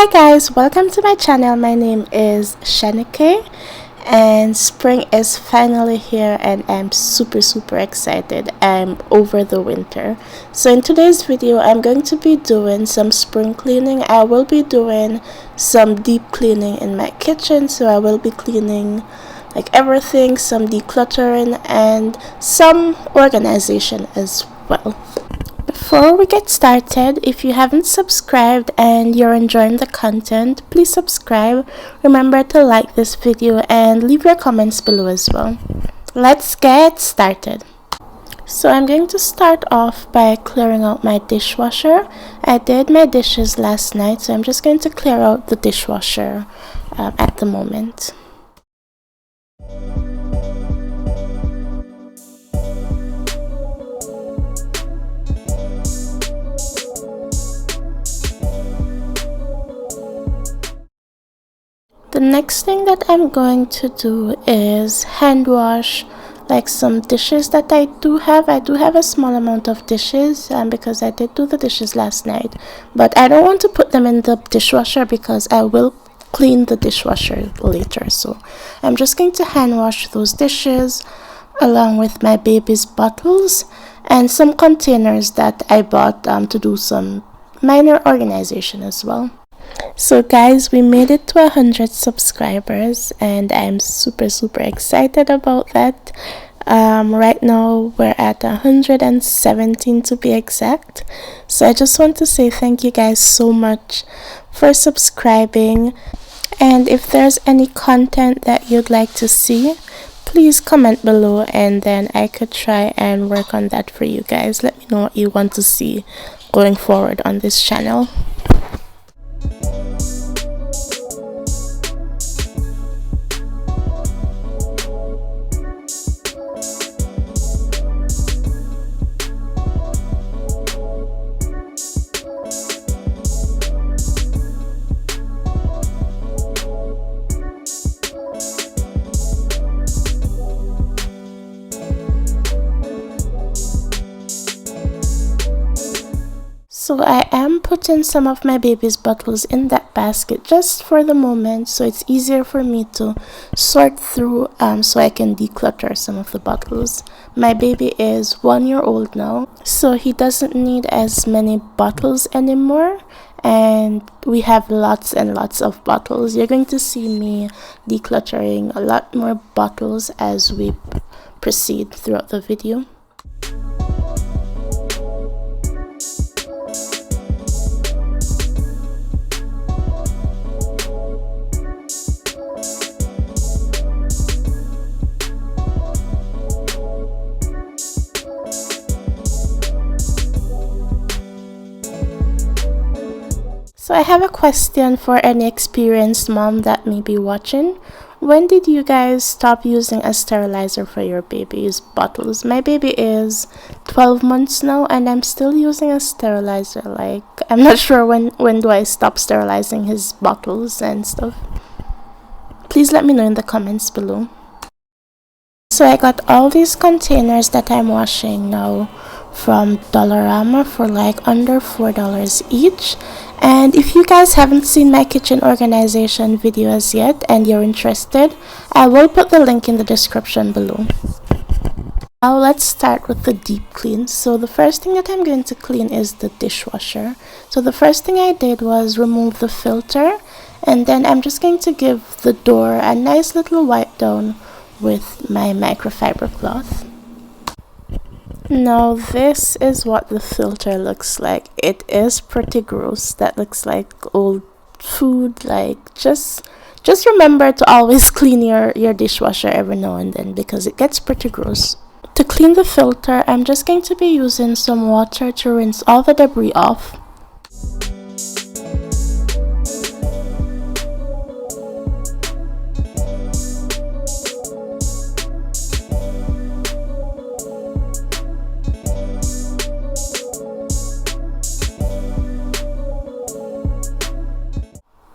Hi guys, welcome to my channel. My name is Shanike and spring is finally here and I'm super excited. I'm over the winter. So in today's video I'm going to be doing some spring cleaning. I will be doing some deep cleaning in my kitchen, so I will be cleaning like everything, some decluttering and some organization as well. Before we get started, if you haven't subscribed and you're enjoying the content, please subscribe. Remember to like this video and leave your comments below as well. Let's get started. So I'm going to start off by clearing out my dishwasher. I did my dishes last night, so I'm just going to clear out the dishwasher at the moment. The next thing that I'm going to do is hand wash like some dishes that I do have. I do have a small amount of dishes because I did do the dishes last night, but I don't want to put them in the dishwasher because I will clean the dishwasher later. So I'm just going to hand wash those dishes along with my baby's bottles and some containers that I bought to do some minor organization as well. So guys, we made it to 100 subscribers and I'm super excited about that. Right now we're at 117 to be exact. So I just want to say thank you guys so much for subscribing, and if there's any content that you'd like to see, please comment below and then I could try and work on that for you guys. Let me know what you want to see going forward on this channel. So I am putting some of my baby's bottles in that basket just for the moment, so it's easier for me to sort through so I can declutter some of the bottles. My baby is 1 year old now, so he doesn't need as many bottles anymore, and we have lots and lots of bottles. You're going to see me decluttering a lot more bottles as we proceed throughout the video. So I have a question for any experienced mom that may be watching. When did you guys stop using a sterilizer for your baby's bottles? My baby is 12 months now and I'm still using a sterilizer. Like, I'm not sure when do I stop sterilizing his bottles and stuff. Please let me know in the comments below. So I got all these containers that I'm washing now from Dollarama for like under $4 each. And if you guys haven't seen my kitchen organization video as yet and you're interested, I will put the link in the description below. Now let's start with the deep clean. So the first thing that I'm going to clean is the dishwasher. So the first thing I did was remove the filter, and then I'm just going to give the door a nice little wipe down with my microfiber cloth. Now this is what the filter looks like. It is pretty gross. That looks like old food. Like just remember to always clean your dishwasher every now and then because it gets pretty gross. To clean the filter, I'm just going to be using some water to rinse all the debris off.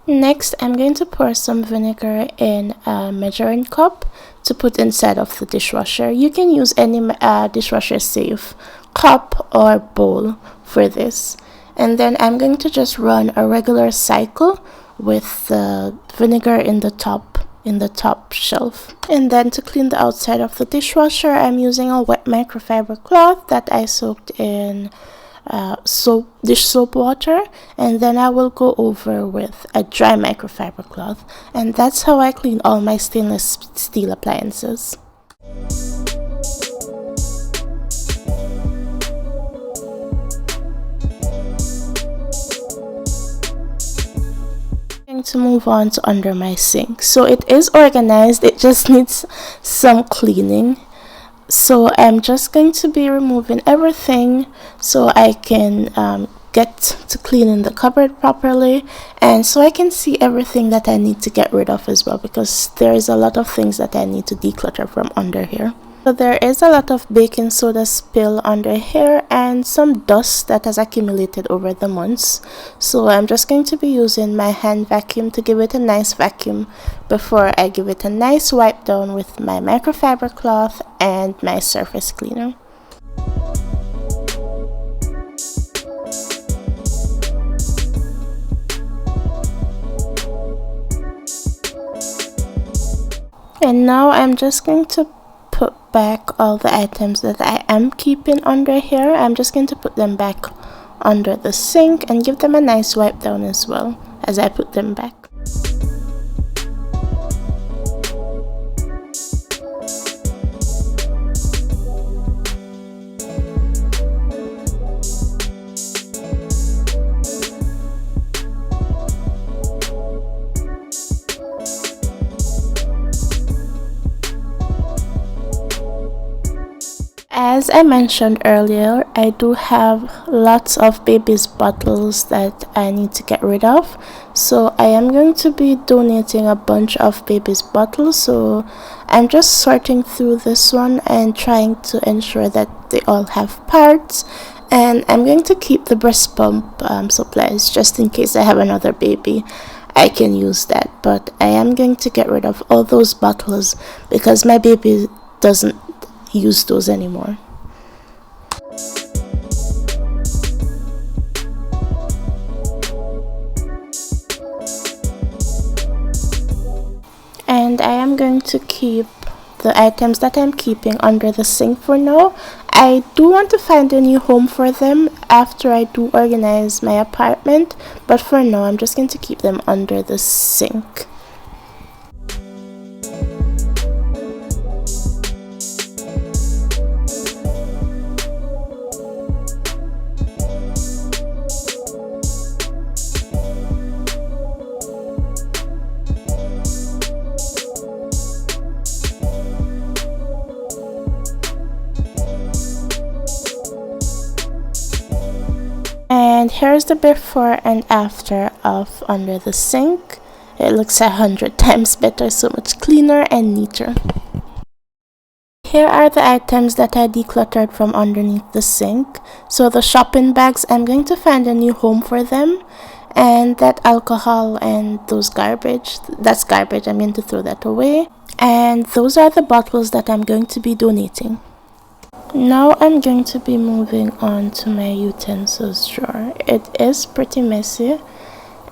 Next, I'm going to pour some vinegar in a measuring cup to put inside of the dishwasher. You can use any dishwasher safe cup or bowl for this. And then I'm going to just run a regular cycle with the vinegar in the top shelf. And then to clean the outside of the dishwasher, I'm using a wet microfiber cloth that I soaked in dish soap water, and then I will go over with a dry microfiber cloth, and that's how I clean all my stainless steel appliances. To move on to under my sink. So it is organized, it just needs some cleaning. So I'm just going to be removing everything so I can get to cleaning the cupboard properly, and so I can see everything that I need to get rid of as well, because there is a lot of things that I need to declutter from under here. So there is a lot of baking soda spill under here and some dust that has accumulated over the months. So I'm just going to be using my hand vacuum to give it a nice vacuum before I give it a nice wipe down with my microfiber cloth and my surface cleaner. And now I'm just going to put back all the items that I am keeping under here. I'm just going to put them back under the sink and give them a nice wipe down as well as I put them back. As I mentioned earlier, I do have lots of baby's bottles that I need to get rid of. So I am going to be donating a bunch of baby's bottles. So I'm just sorting through this one and trying to ensure that they all have parts. And I'm going to keep the breast pump supplies just in case I have another baby. I can use that. But I am going to get rid of all those bottles because my baby doesn't use those anymore. And I am going to keep the items that I'm keeping under the sink for now. I do want to find a new home for them after I do organize my apartment, but for now I'm just going to keep them under the sink. And here's the before and after of under the sink. It looks 100 times better, so much cleaner and neater. Here are the items that I decluttered from underneath the sink. So the shopping bags, I'm going to find a new home for them. And that alcohol and those garbage, that's garbage, I'm going to throw that away. And those are the bottles that I'm going to be donating. Now I'm going to be moving on to my utensils drawer. It is pretty messy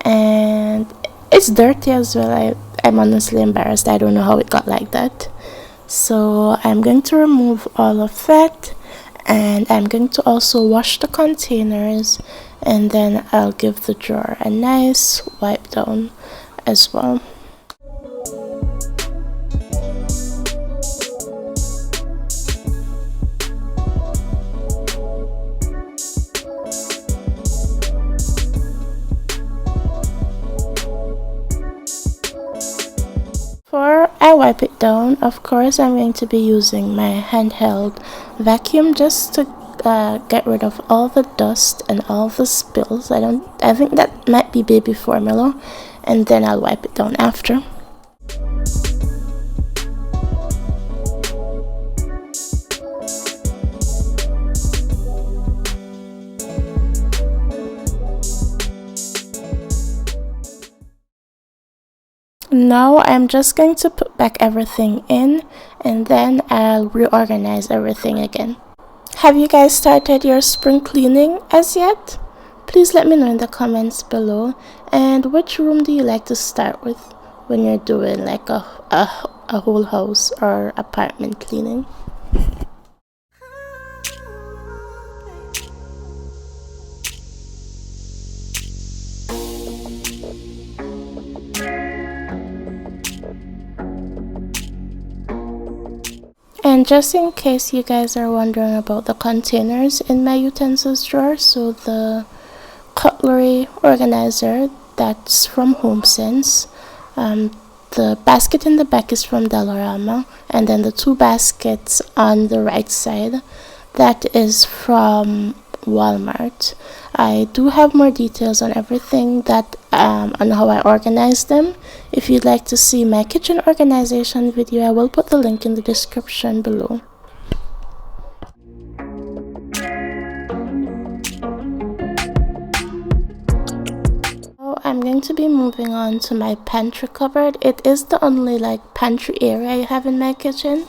and it's dirty as well. I'm honestly embarrassed. I don't know how it got like that. So I'm going to remove all of that, and I'm going to also wash the containers, and then I'll give the drawer a nice wipe down as well. Before I wipe it down, of course, I'm going to be using my handheld vacuum just to get rid of all the dust and all the spills. I think that might be baby formula, and then I'll wipe it down after. Now I'm just going to put back everything in, and then I'll reorganize everything again. Have you guys started your spring cleaning as yet? Please let me know in the comments below. And which room do you like to start with when you're doing like a whole house or apartment cleaning? And just in case you guys are wondering about the containers in my utensils drawer, so the cutlery organizer, that's from HomeSense. The basket in the back is from Dollarama, and then the two baskets on the right side, that is from Walmart. I do have more details on everything that on how I organize them. If you'd like to see my kitchen organization video, I will put the link in the description below. I'm going to be moving on to my pantry cupboard. It is the only like pantry area I have in my kitchen.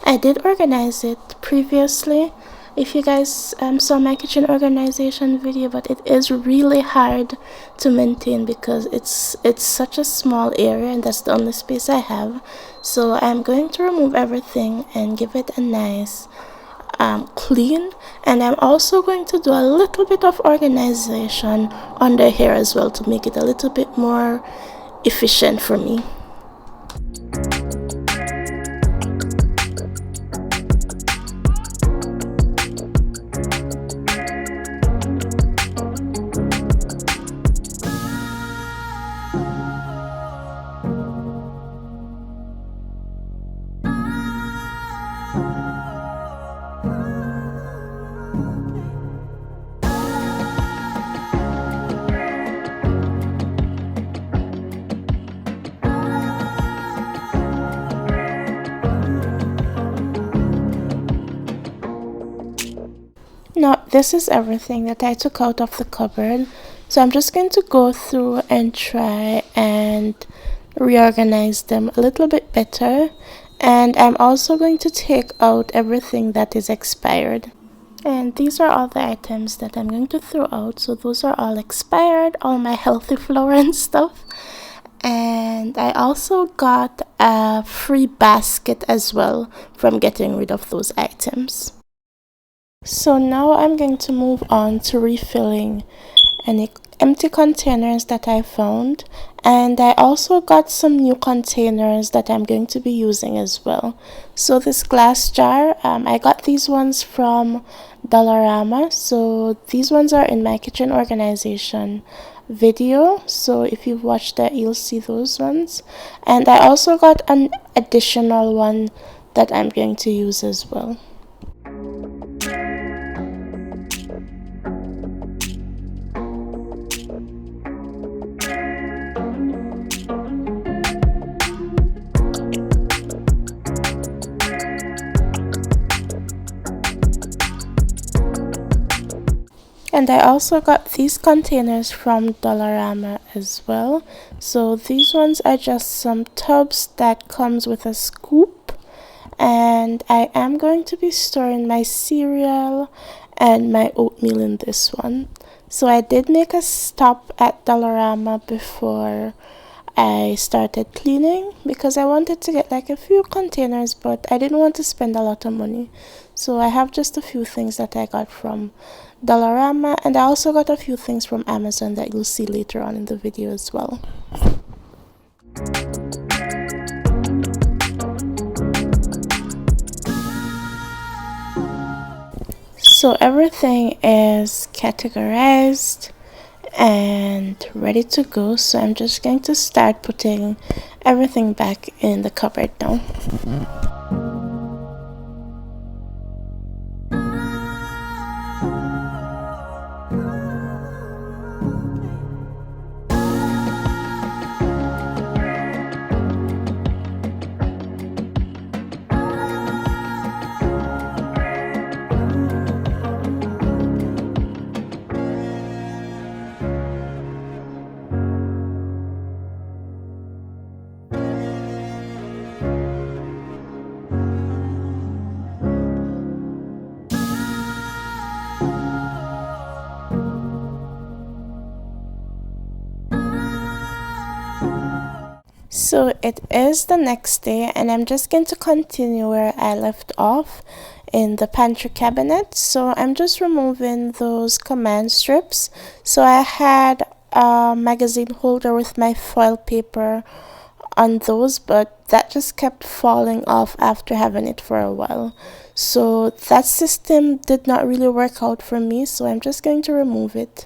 I did organize it previously, if you guys saw my kitchen organization video, but it is really hard to maintain because it's such a small area and that's the only space I have. So I'm going to remove everything and give it a nice clean, and I'm also going to do a little bit of organization under here as well to make it a little bit more efficient for me. Now this is everything that I took out of the cupboard, so I'm just going to go through and try and reorganize them a little bit better, and I'm also going to take out everything that is expired. And these are all the items that I'm going to throw out. So those are all expired, all my healthy flour and stuff. And I also got a free basket as well from getting rid of those items. So now I'm going to move on to refilling any empty containers that I found, and I also got some new containers that I'm going to be using as well. So this glass jar, I got these ones from Dollarama. So these ones are in my kitchen organization video, so if you've watched that you'll see those ones. And I also got an additional one that I'm going to use as well. And I also got these containers from Dollarama as well. So these ones are just some tubs that comes with a scoop, and I am going to be storing my cereal and my oatmeal in this one. So I did make a stop at Dollarama before I started cleaning because I wanted to get like a few containers, but I didn't want to spend a lot of money. So I have just a few things that I got from Dollarama, and I also got a few things from Amazon that you'll see later on in the video as well. So everything is categorized and ready to go, so I'm just going to start putting everything back in the cupboard now. So it is the next day, and I'm just going to continue where I left off in the pantry cabinet. So I'm just removing those command strips. So I had a magazine holder with my foil paper on those, but that just kept falling off after having it for a while. So that system did not really work out for me, so I'm just going to remove it.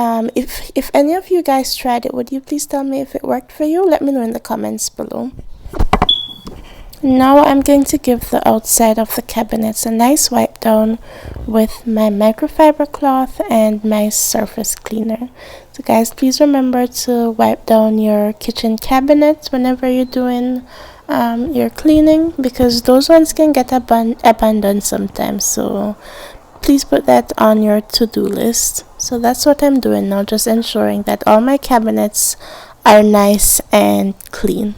If any of you guys tried it, would you please tell me if it worked for you? Let me know in the comments below. Now I'm going to give the outside of the cabinets a nice wipe down with my microfiber cloth and my surface cleaner. So guys, please remember to wipe down your kitchen cabinets whenever you're doing your cleaning, because those ones can get abandoned sometimes. So please put that on your to-do list. So that's what I'm doing now, just ensuring that all my cabinets are nice and clean.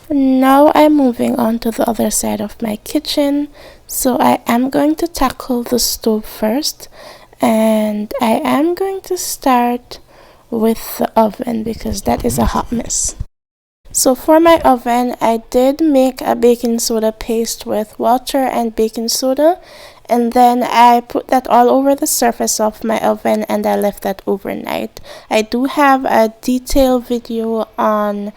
Now I'm moving on to the other side of my kitchen. So I am going to tackle the stove first, and I am going to start with the oven because that is a hot mess. So for my oven, I did make a baking soda paste with water and baking soda, and then I put that all over the surface of my oven and I left that overnight. I do have a detailed video on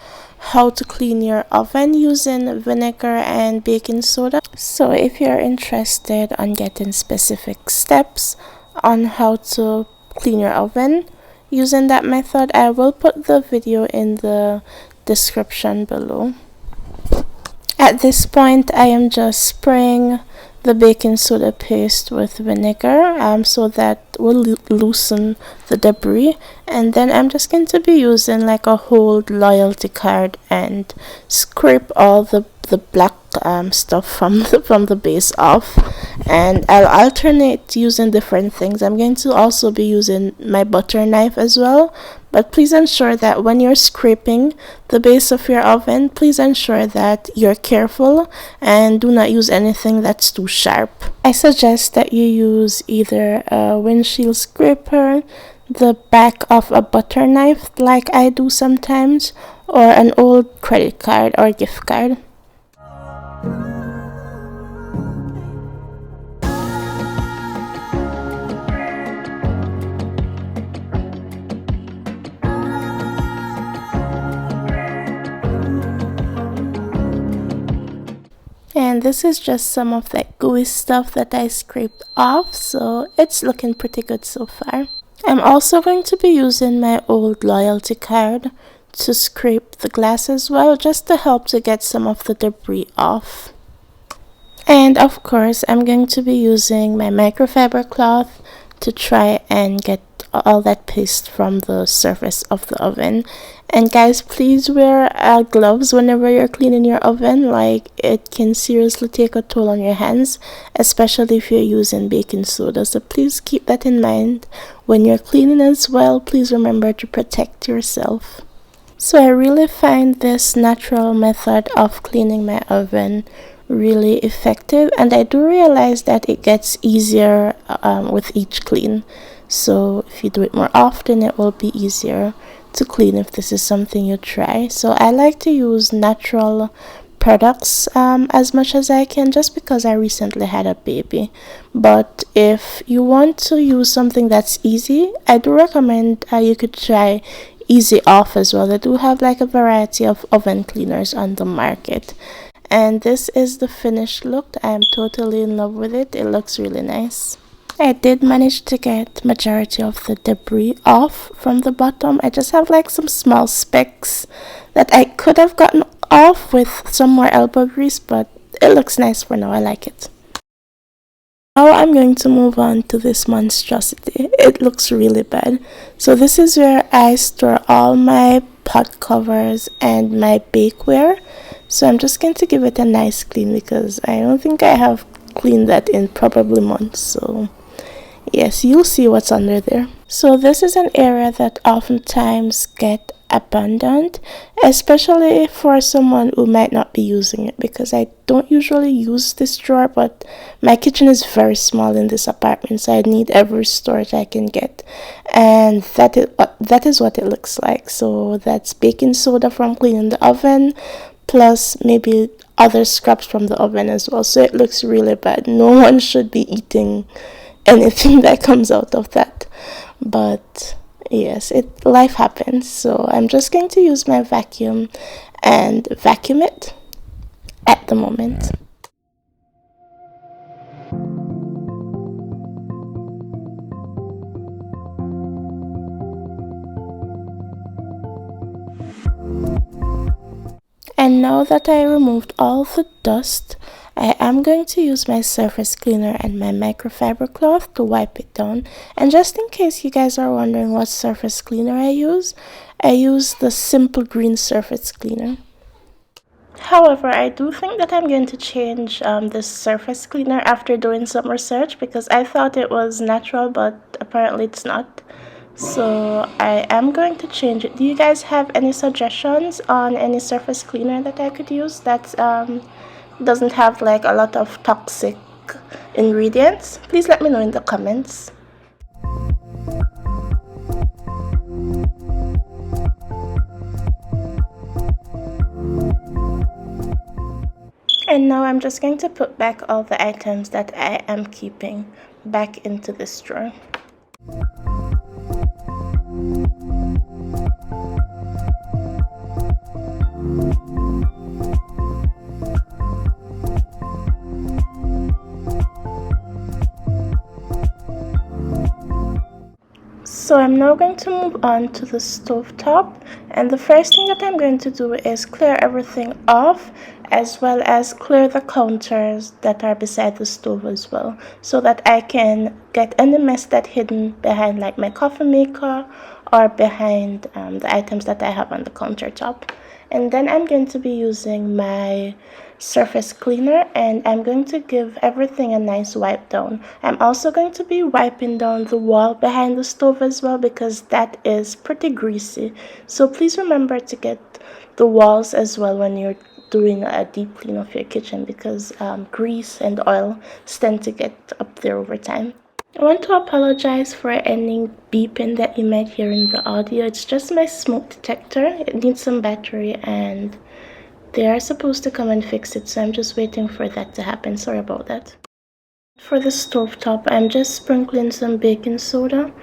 how to clean your oven using vinegar and baking soda. So if you're interested on getting specific steps on how to clean your oven using that method, I will put the video in the description below. At this point, I am just spraying the baking soda paste with vinegar so that will loosen the debris, and then I'm just going to be using like a whole loyalty card and scrape all the black stuff from the base off, and I'll alternate using different things. I'm going to also be using my butter knife as well, but please ensure that when you're scraping the base of your oven, please ensure that you're careful and do not use anything that's too sharp. I suggest that you use either a windshield scraper, the back of a butter knife like I do sometimes, or an old credit card or gift card. And this is just some of that gooey stuff that I scraped off, so it's looking pretty good so far. I'm also going to be using my old loyalty card to scrape the glass as well, just to help to get some of the debris off. And of course, I'm going to be using my microfiber cloth to try and get all that paste from the surface of the oven. And guys, please wear gloves whenever you're cleaning your oven. Like, it can seriously take a toll on your hands, especially if you're using baking soda. So please keep that in mind when you're cleaning as well. Please remember to protect yourself. So I really find this natural method of cleaning my oven really effective, and I do realize that it gets easier with each clean. So if you do it more often, it will be easier to clean if this is something you try. So I like to use natural products as much as I can, just because I recently had a baby. But if you want to use something that's easy, I do recommend you could try Easy Off as well. They do have like a variety of oven cleaners on the market. And this is the finished look. I'm totally in love with it. It looks really nice. I did manage to get majority of the debris off from the bottom. I just have like some small specks that I could have gotten off with some more elbow grease, but it looks nice for now. I like it. Now I'm going to move on to this monstrosity. It looks really bad. So this is where I store all my pot covers and my bakeware. So I'm just going to give it a nice clean because I don't think I have cleaned that in probably months. So yes, you'll see what's under there. So this is an area that oftentimes get abandoned, especially for someone who might not be using it, because I don't usually use this drawer, but my kitchen is very small in this apartment, so I need every storage I can get. and that is what it looks like. So that's baking soda from cleaning the oven, plus maybe other scraps from the oven as well. So it looks really bad. No one should be eating anything that comes out of that. But yes, it life happens. So I'm just going to use my vacuum and vacuum it at the moment. And now that I removed all the dust, I am going to use my surface cleaner and my microfiber cloth to wipe it down. And just in case you guys are wondering what surface cleaner I use the Simple Green surface cleaner. However, I do think that I'm going to change this surface cleaner after doing some research, because I thought it was natural, but apparently it's not. So I am going to change it. Do you guys have any suggestions on any surface cleaner that I could use that doesn't have like a lot of toxic ingredients? Please let me know in the comments. And now I'm just going to put back all the items that I am keeping back into this drawer. So I'm now going to move on to the stove top, and the first thing that I'm going to do is clear everything off, as well as clear the counters that are beside the stove as well, so that I can get any mess that hidden behind like my coffee maker or behind the items that I have on the countertop. And then I'm going to be using my surface cleaner, and I'm going to give everything a nice wipe down. I'm also going to be wiping down the wall behind the stove as well, because that is pretty greasy. So please remember to get the walls as well when you're doing a deep clean of your kitchen, because grease and oil tend to get up there over time. I want to apologize for any beeping that you might hear in the audio. It's just my smoke detector. It needs some battery, and they are supposed to come and fix it, so I'm just waiting for that to happen. Sorry about that. For the stove top, I'm just sprinkling some baking soda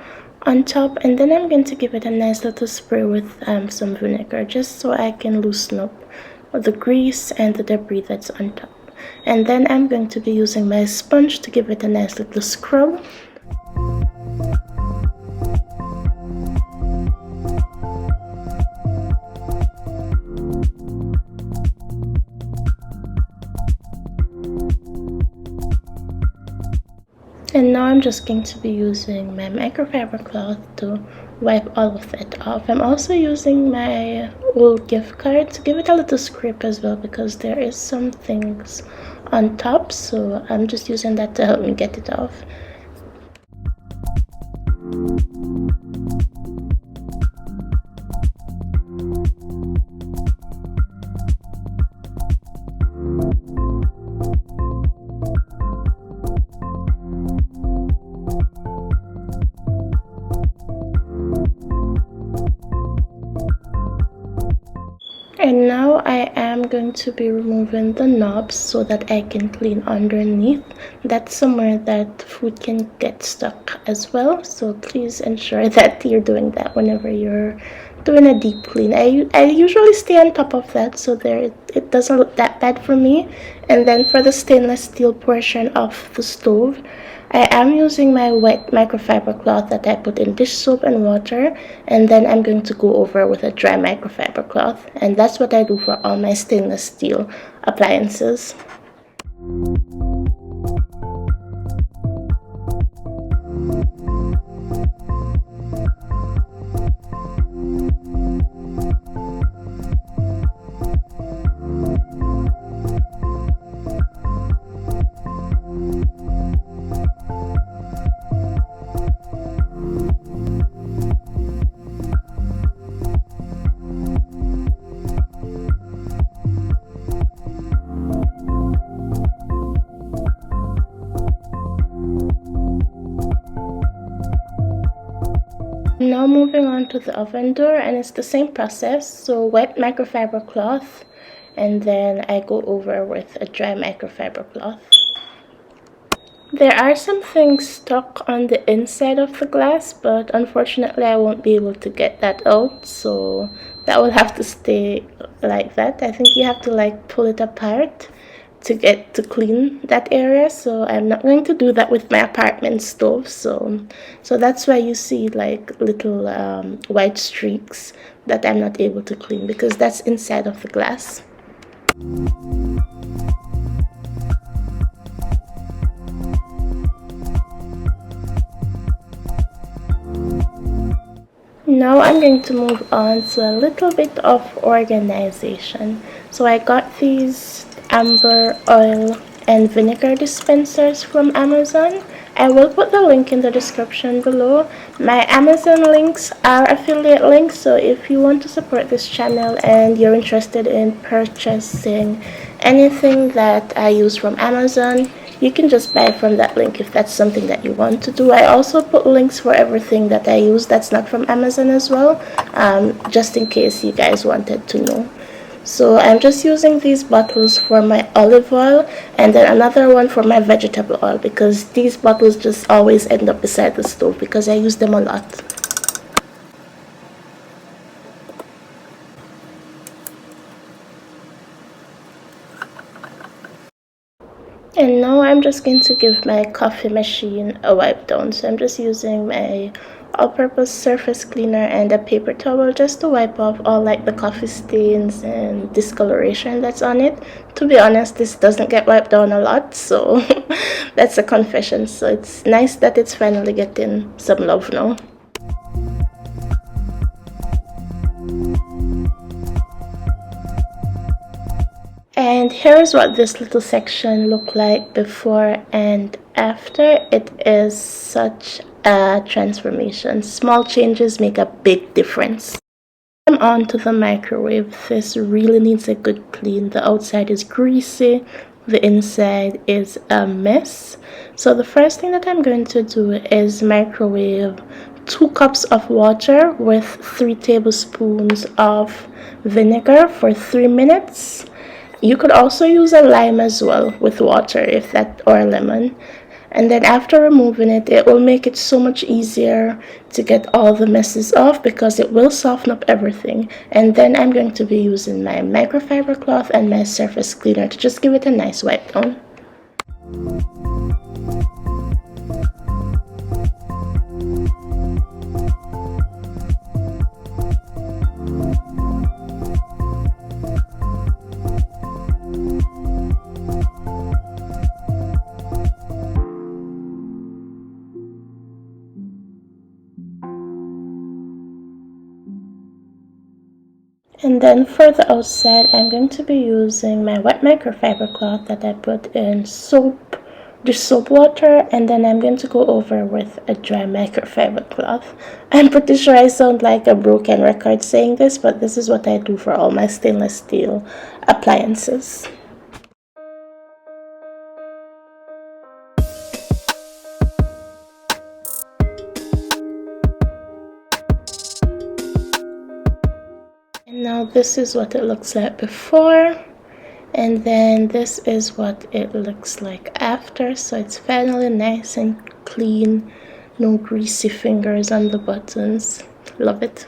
on top, and then I'm going to give it a nice little spray with some vinegar, just so I can loosen up the grease and the debris that's on top. And then I'm going to be using my sponge to give it a nice little scrub. And now I'm just going to be using my microfiber cloth to wipe all of that off. I'm also using my old gift card to give it a little scrape as well, because there is some things on top, so I'm just using that to help me get it off. And now I am going to be removing the knobs so that I can clean underneath. That's somewhere that food can get stuck as well, so please ensure that you're doing that whenever you're doing a deep clean. I usually stay on top of that, so it doesn't look that bad for me. And then for the stainless steel portion of the stove, I am using my wet microfiber cloth that I put in dish soap and water, and then I'm going to go over with a dry microfiber cloth, and that's what I do for all my stainless steel appliances. Now moving on to the oven door, and it's the same process. So wet microfiber cloth, and then I go over with a dry microfiber cloth. There are some things stuck on the inside of the glass, but unfortunately I won't be able to get that out, so that will have to stay like that. I think you have to like pull it apart to get to clean that area, so I'm not going to do that with my apartment stove. So that's why you see like little white streaks that I'm not able to clean, because that's inside of the glass. Now I'm going to move on to a little bit of organization. So I got these amber oil and vinegar dispensers from Amazon. I will put the link in the description below. My Amazon links are affiliate links, so if you want to support this channel and you're interested in purchasing anything that I use from Amazon, you can just buy from that link if that's something that you want to do. I also put links for everything that I use that's not from Amazon as well, just in case you guys wanted to know. So I'm just using these bottles for my olive oil, and then another one for my vegetable oil, because these bottles just always end up beside the stove because I use them a lot. And now I'm just going to give my coffee machine a wipe down. So I'm just using my all-purpose surface cleaner and a paper towel just to wipe off all like the coffee stains and discoloration that's on it. To be honest, this doesn't get wiped down a lot, so that's a confession. So it's nice that it's finally getting some love now. And here's what this little section looked like before and after. It is such a transformation. Small changes make a big difference. I'm on to the microwave. This really needs a good clean. The outside is greasy, the inside is a mess. So the first thing that I'm going to do is microwave 2 cups of water with 3 tablespoons of vinegar for 3 minutes. You could also use a lime as well with water, if that, or a lemon. And then after removing it, it will make it so much easier to get all the messes off, because it will soften up everything. And then I'm going to be using my microfiber cloth and my surface cleaner to just give it a nice wipe down. And then for the outside, I'm going to be using my wet microfiber cloth that I put in dish soap water, and then I'm going to go over with a dry microfiber cloth. I'm pretty sure I sound like a broken record saying this, but this is what I do for all my stainless steel appliances. Now this is what it looks like before, and then this is what it looks like after. So it's finally nice and clean, no greasy fingers on the buttons. Love it.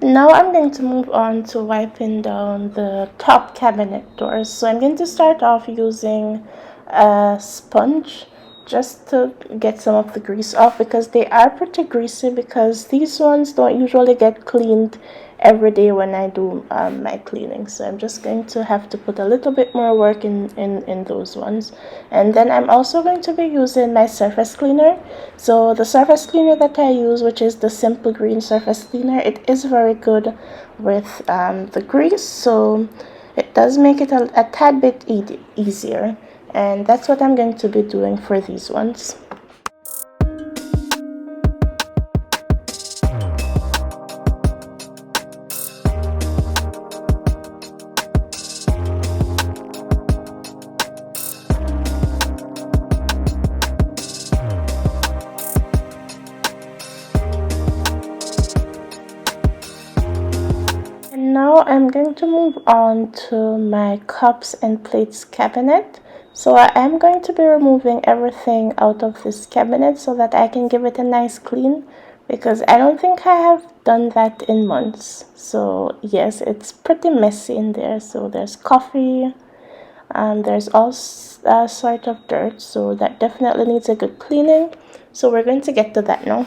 Now I'm going to move on to wiping down the top cabinet doors. So I'm going to start off using a sponge just to get some of the grease off, because they are pretty greasy, because these ones don't usually get cleaned every day when I do my cleaning. So I'm just going to have to put a little bit more work in those ones. And then I'm also going to be using my surface cleaner. So the surface cleaner that I use, which is the Simple Green surface cleaner, it is very good with the grease, so it does make it a tad bit easier. And that's what I'm going to be doing for these ones. I'm going to move on to my cups and plates cabinet. So I am going to be removing everything out of this cabinet so that I can give it a nice clean, because I don't think I have done that in months. So yes, it's pretty messy in there. So there's coffee, there's all sort of dirt, so that definitely needs a good cleaning. So we're going to get to that now.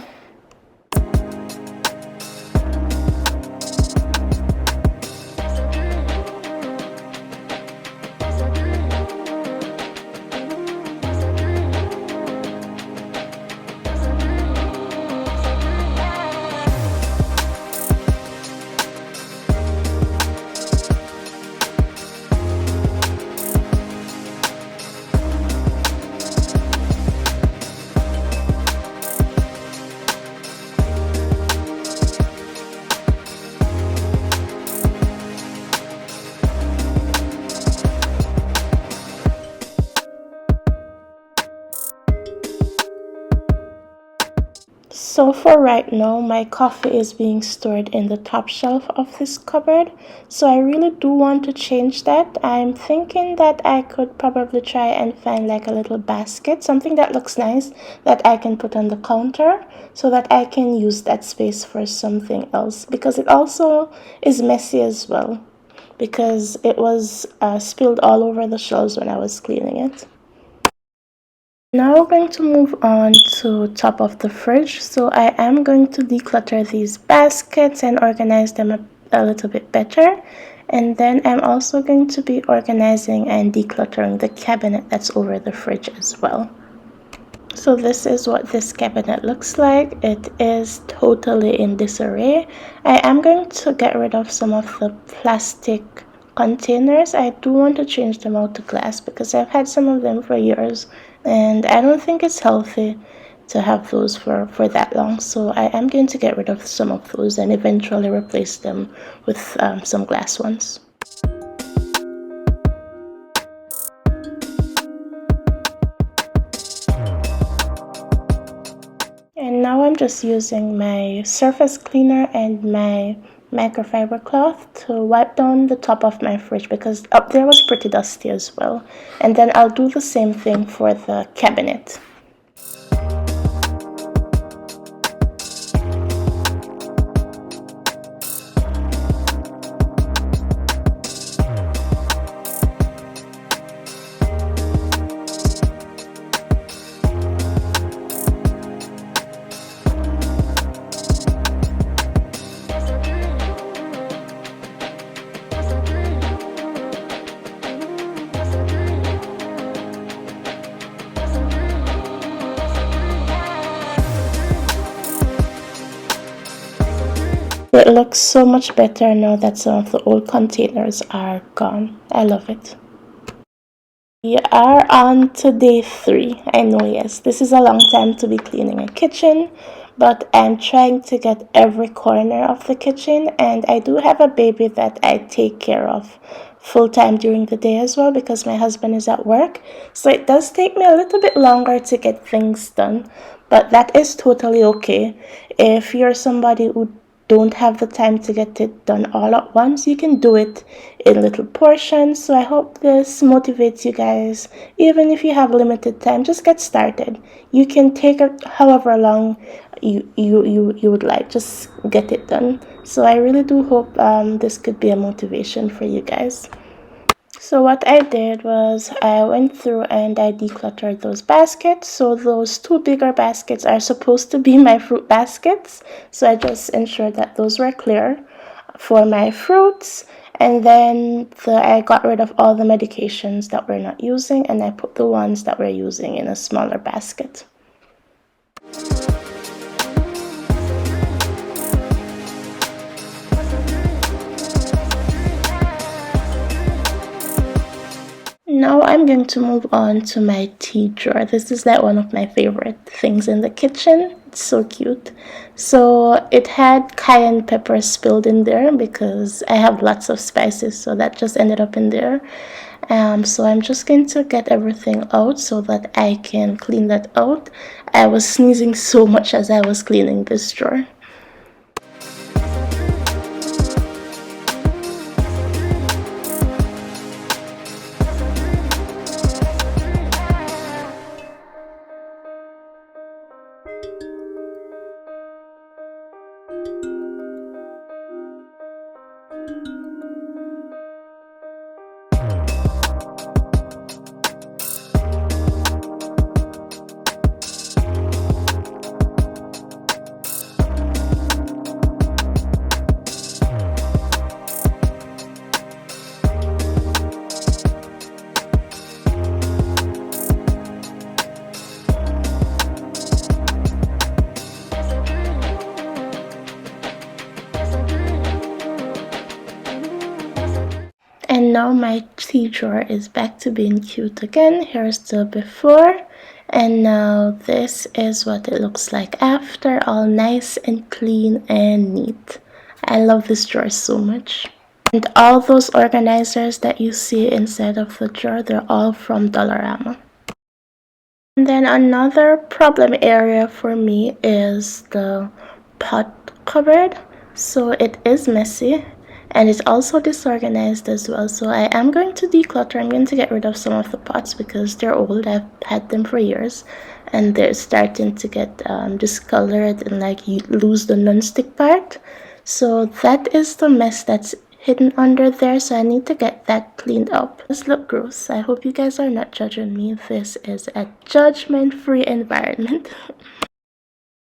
So for right now, my coffee is being stored in the top shelf of this cupboard. So I really do want to change that. I'm thinking that I could probably try and find like a little basket, something that looks nice that I can put on the counter so that I can use that space for something else, because it also is messy as well, because it was spilled all over the shelves when I was cleaning it. Now we're going to move on to top of the fridge. So I am going to declutter these baskets and organize them a little bit better. And then I'm also going to be organizing and decluttering the cabinet that's over the fridge as well. So this is what this cabinet looks like. It is totally in disarray. I am going to get rid of some of the plastic containers. I do want to change them out to glass because I've had some of them for years and I don't think it's healthy to have those for that long. So I am going to get rid of some of those and eventually replace them with some glass ones. And now I'm just using my surface cleaner and my microfiber cloth to wipe down the top of my fridge because up there was pretty dusty as well. And then I'll do the same thing for the cabinet. It looks so much better now that some of the old containers are gone. I love it. We are on to day 3. I know, yes, this is a long time to be cleaning a kitchen, but I'm trying to get every corner of the kitchen, and I do have a baby that I take care of full time during the day as well because my husband is at work. So it does take me a little bit longer to get things done, but that is totally okay. If you're somebody who don't have the time to get it done all at once, you can do it in little portions. So I hope this motivates you guys. Even if you have limited time, just get started. You can take it however long you would like, just get it done. So I really do hope this could be a motivation for you guys. So what I did was I went through and I decluttered those baskets. So those 2 bigger baskets are supposed to be my fruit baskets. So I just ensured that those were clear for my fruits. And then I got rid of all the medications that we're not using and I put the ones that we're using in a smaller basket. Now I'm going to move on to my tea drawer. This is like one of my favorite things in the kitchen. It's so cute. So it had cayenne pepper spilled in there because I have lots of spices, so that just ended up in there. So I'm just going to get everything out so that I can clean that out. I was sneezing so much as I was cleaning this drawer. now my tea drawer is back to being cute again. Here's the before, and now this is what it looks like after, all nice and clean and neat. I love this drawer so much. And all those organizers that you see inside of the drawer, they're all from Dollarama. And then another problem area for me is the pot cupboard. So it is messy and it's also disorganized as well. So I am going to declutter. I'm going to get rid of some of the pots because they're old. I've had them for years and they're starting to get discolored and like you lose the non-stick part. So that is the mess that's hidden under there, so I need to get that cleaned up. This look gross. I hope you guys are not judging me. This is a judgment-free environment.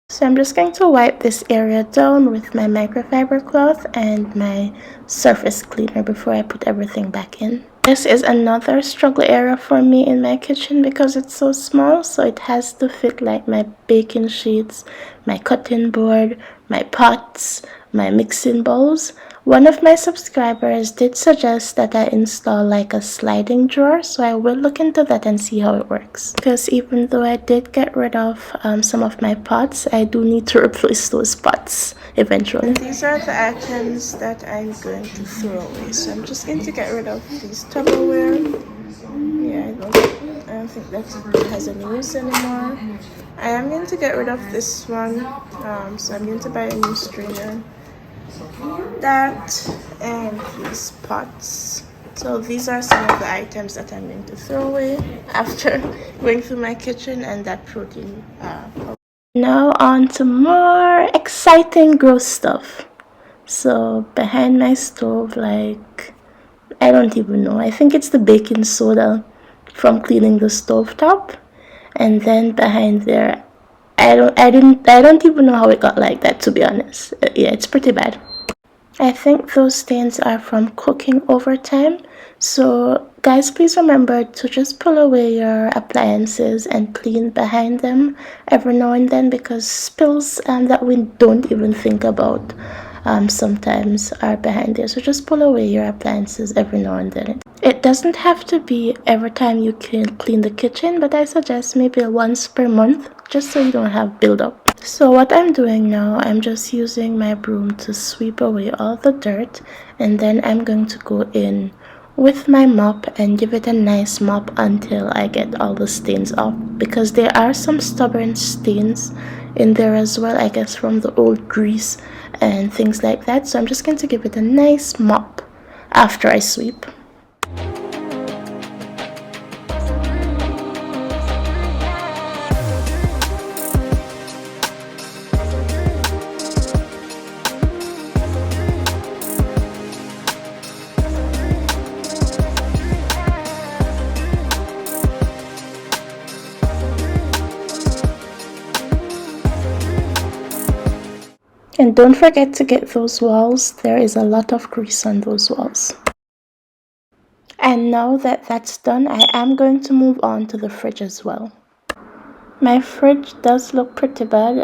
So I'm just going to wipe this area down with my microfiber cloth and my surface cleaner before I put everything back in. This is another struggle area for me in my kitchen because it's so small, so it has to fit like my baking sheets, my cutting board, my pots, my mixing bowls. One of my subscribers did suggest that I install like a sliding drawer, so I will look into that and see how it works. Because even though I did get rid of some of my pots, I do need to replace those pots eventually. And these are the items that I'm going to throw away. So I'm just going to get rid of these Tupperware. Yeah, I don't think that has any use anymore. I am going to get rid of this one, so I'm going to buy a new strainer. That and these pots. So these are some of the items that I'm going to throw away after going through my kitchen and that protein. Now on to more exciting gross stuff. So behind my stove, like, I don't even know, I think it's the baking soda from cleaning the stove top. And then behind there, I don't even know how it got like that, to be honest. Yeah, it's pretty bad. I think those stains are from cooking over time. So guys, please remember to just pull away your appliances and clean behind them every now and then, because spills that we don't even think about sometimes are behind there. So just pull away your appliances every now and then. It doesn't have to be every time you can clean the kitchen, but I suggest maybe once per month, just so you don't have buildup. So what I'm doing now, I'm just using my broom to sweep away all the dirt, and then I'm going to go in with my mop and give it a nice mop until I get all the stains off, because there are some stubborn stains in there as well, I guess from the old grease and things like that. So I'm just going to give it a nice mop after I sweep. And don't forget to get those walls. There is a lot of grease on those walls. And now that that's done, I am going to move on to the fridge as well. My fridge does look pretty bad.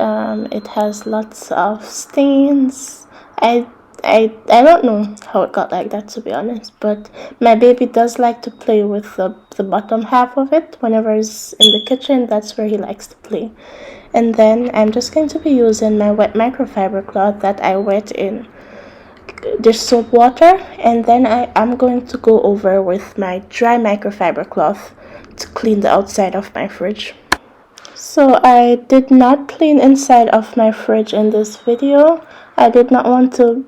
It has lots of stains. I don't know how it got like that, to be honest, but my baby does like to play with the bottom half of it. Whenever he's in the kitchen, that's where he likes to play. And then I'm just going to be using my wet microfiber cloth that I wet in dish soap water, and then I am going to go over with my dry microfiber cloth to clean the outside of my fridge. So I did not clean inside of my fridge in this video. I did not want to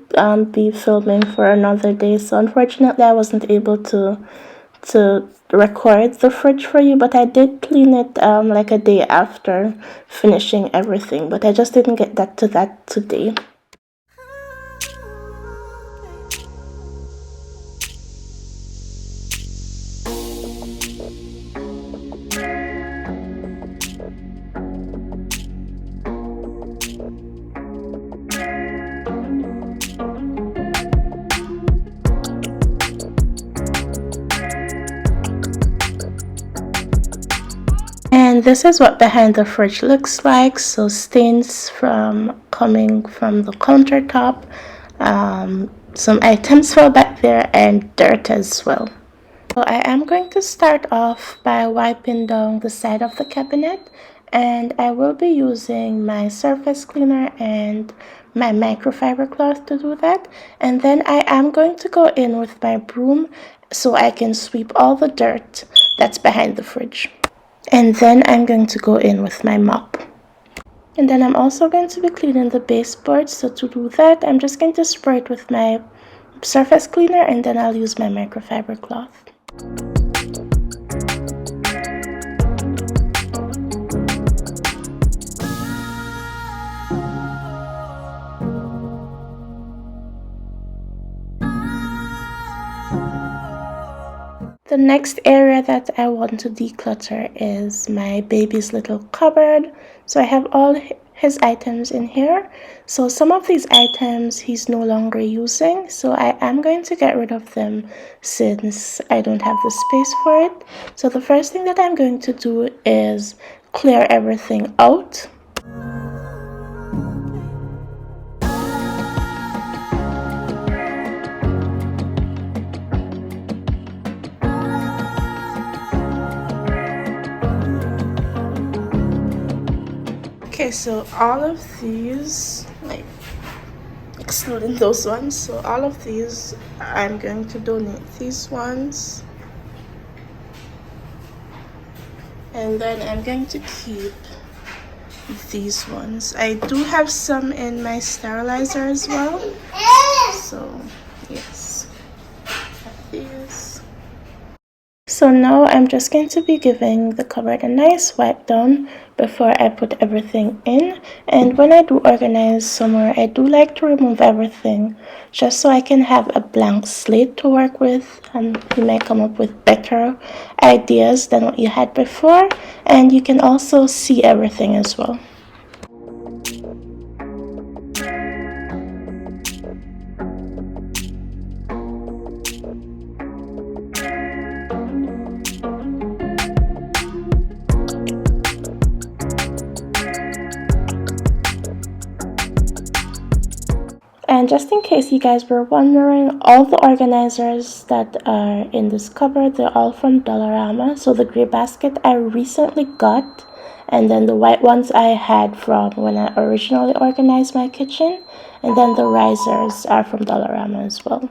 be filming for another day, so unfortunately I wasn't able to record the fridge for you, but I did clean it like a day after finishing everything, but I just didn't get to that today. And this is what behind the fridge looks like. So stains coming from the countertop, some items fell back there, and dirt as well. So I am going to start off by wiping down the side of the cabinet, and I will be using my surface cleaner and my microfiber cloth to do that. And then I am going to go in with my broom so I can sweep all the dirt that's behind the fridge. And then I'm going to go in with my mop. And then I'm also going to be cleaning the baseboards. So to do that, I'm just going to spray it with my surface cleaner, and then I'll use my microfiber cloth. The next area that I want to declutter is my baby's little cupboard. So I have all his items in here. So some of these items he's no longer using, so I am going to get rid of them since I don't have the space for it. So the first thing that I'm going to do is clear everything out. Okay, so all of these, like excluding those ones, so all of these I'm going to donate these ones, and then I'm going to keep these ones. I do have some in my sterilizer as well, so yes, these. So now I'm just going to be giving the cupboard a nice wipe down before I put everything in. And when I do organize somewhere, I do like to remove everything just so I can have a blank slate to work with, and you may come up with better ideas than what you had before, and you can also see everything as well. And just in case you guys were wondering, all the organizers that are in this cupboard, they're all from Dollarama. So the gray basket I recently got, and then the white ones I had from when I originally organized my kitchen, and then the risers are from Dollarama as well.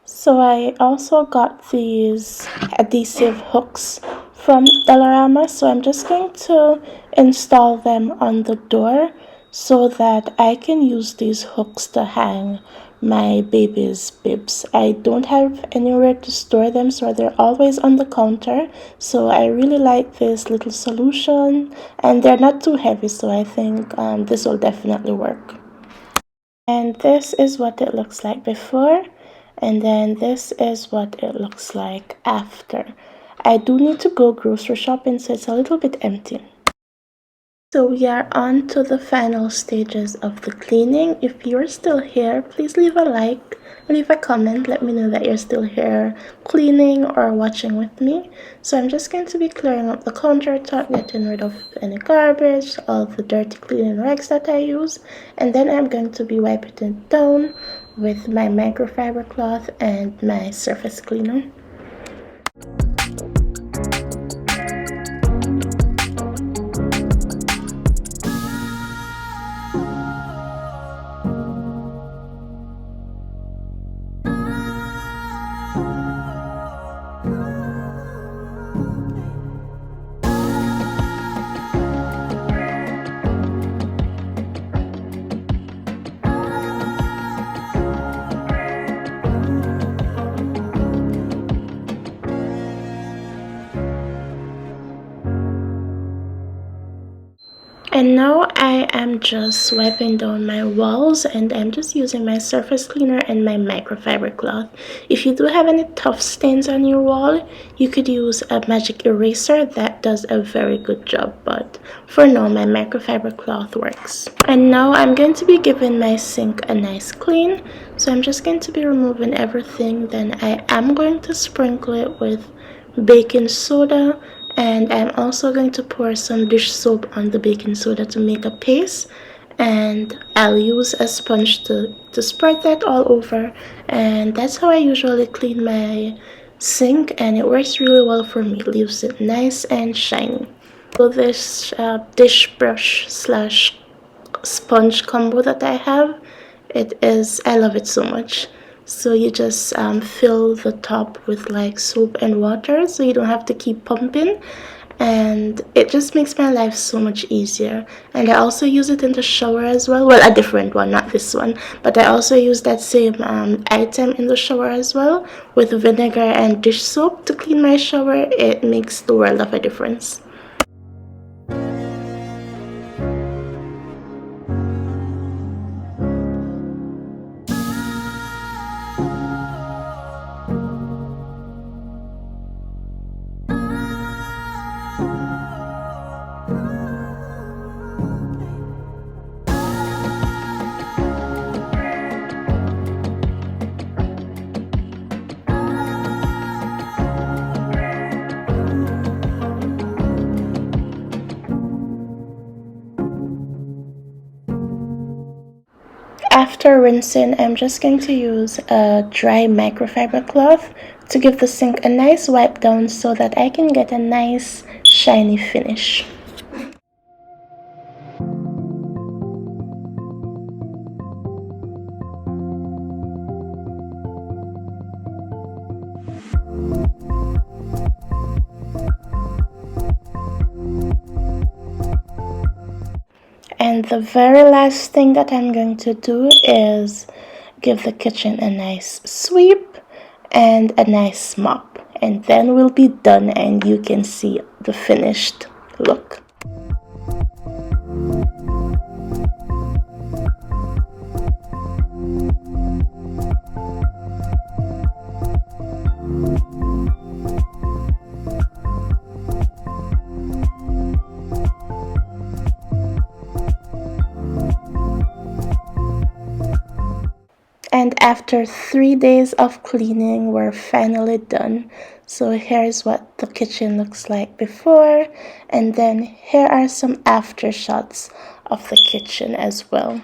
So I also got these adhesive hooks from Dollarama, so I'm just going to install them on the door so that I can use these hooks to hang my baby's bibs. I don't have anywhere to store them, so they're always on the counter. So I really like this little solution, and they're not too heavy, so I think this will definitely work. And this is what it looks like before, and then this is what it looks like after. I do need to go grocery shopping, so it's a little bit empty. So we are on to the final stages of the cleaning. If you're still here, please leave a like, leave a comment, let me know that you're still here cleaning or watching with me. So I'm just going to be clearing up the countertop, getting rid of any garbage, all the dirty cleaning rags that I use, and then I'm going to be wiping it down with my microfiber cloth and my surface cleaner. And now I am just wiping down my walls, and I'm just using my surface cleaner and my microfiber cloth. If you do have any tough stains on your wall, you could use a magic eraser that does a very good job, but for now my microfiber cloth works. And now I'm going to be giving my sink a nice clean, so I'm just going to be removing everything. Then I am going to sprinkle it with baking soda, and I'm also going to pour some dish soap on the baking soda to make a paste, and I'll use a sponge to spread that all over. And that's how I usually clean my sink, and it works really well for me. It leaves it nice and shiny. So this dish brush slash sponge combo that I have, I love it so much. So you just fill the top with like soap and water, so you don't have to keep pumping, and it just makes my life so much easier. And I also use it in the shower as well. Well, a different one, not this one, but I also use that same item in the shower as well, with vinegar and dish soap to clean my shower. It makes the world of a difference. After rinsing, I'm just going to use a dry microfiber cloth to give the sink a nice wipe down so that I can get a nice shiny finish. And the very last thing that I'm going to do is give the kitchen a nice sweep and a nice mop. And then we'll be done and you can see the finished look. And after 3 days of cleaning, we're finally done. So here's what the kitchen looks like before, and then here are some after shots of the kitchen as well.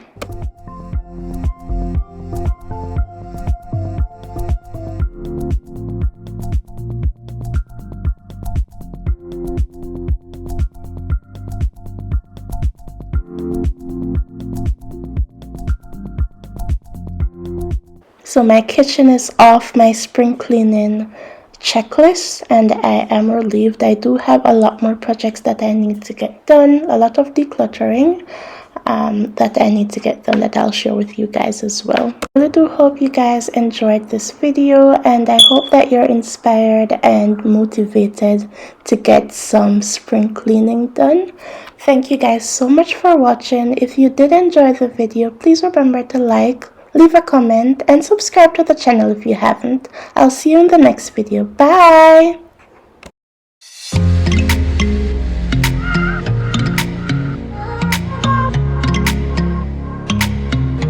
So my kitchen is off my spring cleaning checklist, and I am relieved. I do have a lot more projects that I need to get done, a lot of decluttering that I need to get done that I'll share with you guys as well. I really do hope you guys enjoyed this video, and I hope that you're inspired and motivated to get some spring cleaning done. Thank you guys so much for watching. If you did enjoy the video, please remember to like, leave a comment, and subscribe to the channel if you haven't. I'll see you in the next video. Bye!